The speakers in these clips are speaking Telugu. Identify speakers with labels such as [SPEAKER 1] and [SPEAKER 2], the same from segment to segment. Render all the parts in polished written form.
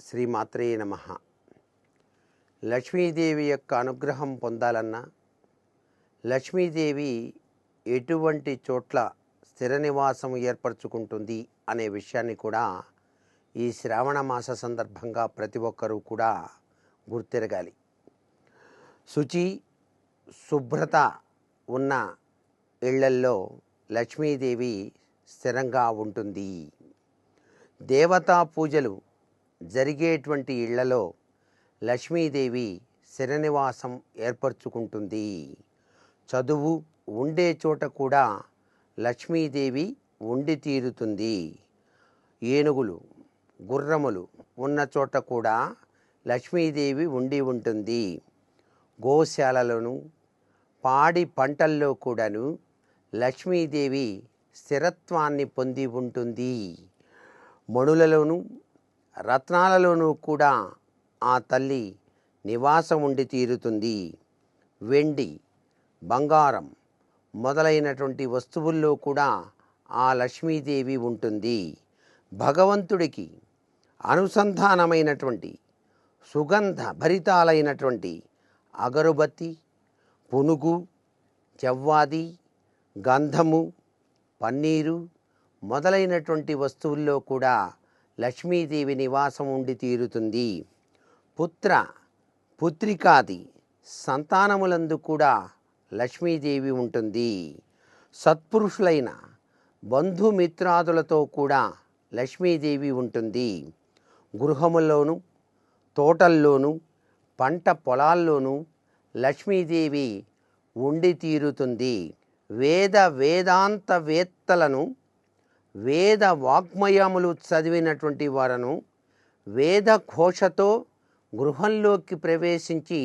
[SPEAKER 1] శ్రీమాత్రే నమః. లక్ష్మీదేవి యొక్క అనుగ్రహం పొందాలన్నా, లక్ష్మీదేవి ఎటువంటి చోట్ల స్థిర నివాసం ఏర్పరచుకుంటుంది అనే విషయాన్ని కూడా ఈ శ్రావణ మాస సందర్భంగా ప్రతి ఒక్కరూ కూడా గుర్తెరగాలి. శుచి శుభ్రత ఉన్న ఇళ్లల్లో లక్ష్మీదేవి స్థిరంగా ఉంటుంది. దేవతా పూజలు జరిగేటువంటి ఇళ్లలో లక్ష్మీదేవి స్థిర నివాసం ఏర్పరచుకుంటుంది. చదువు ఉండే చోట కూడా లక్ష్మీదేవి ఉండి తీరుతుంది. ఏనుగులు గుర్రములు ఉన్న చోట కూడా లక్ష్మీదేవి ఉండి ఉంటుంది. గోశాలలోను పాడి పంటల్లో కూడాను లక్ష్మీదేవి స్థిరత్వాన్ని పొంది ఉంటుంది. మణులలోను రత్నాలలోనూ కూడా ఆ తల్లి నివాసం ఉండి తీరుతుంది. వెండి బంగారం మొదలైనటువంటి వస్తువుల్లో కూడా ఆ లక్ష్మీదేవి ఉంటుంది. భగవంతుడికి అనుసంధానమైనటువంటి సుగంధ భరితాలైనటువంటి అగరుబత్తి, పునుగు, జవ్వాది, గంధము, పన్నీరు మొదలైనటువంటి వస్తువుల్లో కూడా లక్ష్మీదేవి నివాసం ఉండి తీరుతుంది. పుత్ర పుత్రికాది సంతానములందు కూడా లక్ష్మీదేవి ఉంటుంది. సత్పురుషులైన బంధుమిత్రాదులతో కూడా లక్ష్మీదేవి ఉంటుంది. గృహముల్లోనూ తోటల్లోనూ పంట పొలాల్లోనూ లక్ష్మీదేవి ఉండి తీరుతుంది. వేదాంత వేత్తలను వేద వాగ్మయములు చదివినటువంటి వారను వేద ఘోషతో గృహంలోకి ప్రవేశించి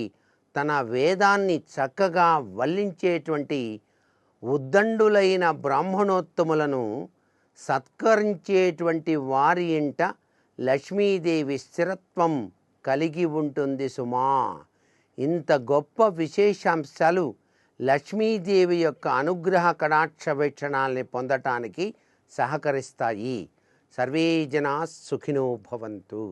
[SPEAKER 1] తన వేదాన్ని చక్కగా వల్లించేటువంటి ఉద్దండులైన బ్రాహ్మణోత్తములను సత్కరించేటువంటి వారి ఇంట లక్ష్మీదేవి స్థిరత్వం కలిగి ఉంటుంది సుమా. ఇంత గొప్ప విశేషాంశాలు లక్ష్మీదేవి యొక్క అనుగ్రహ కటాక్ష వీక్షణాలని పొందటానికి సహకరిస్తాయి. సర్వే జనా సుఖినో భవంతు.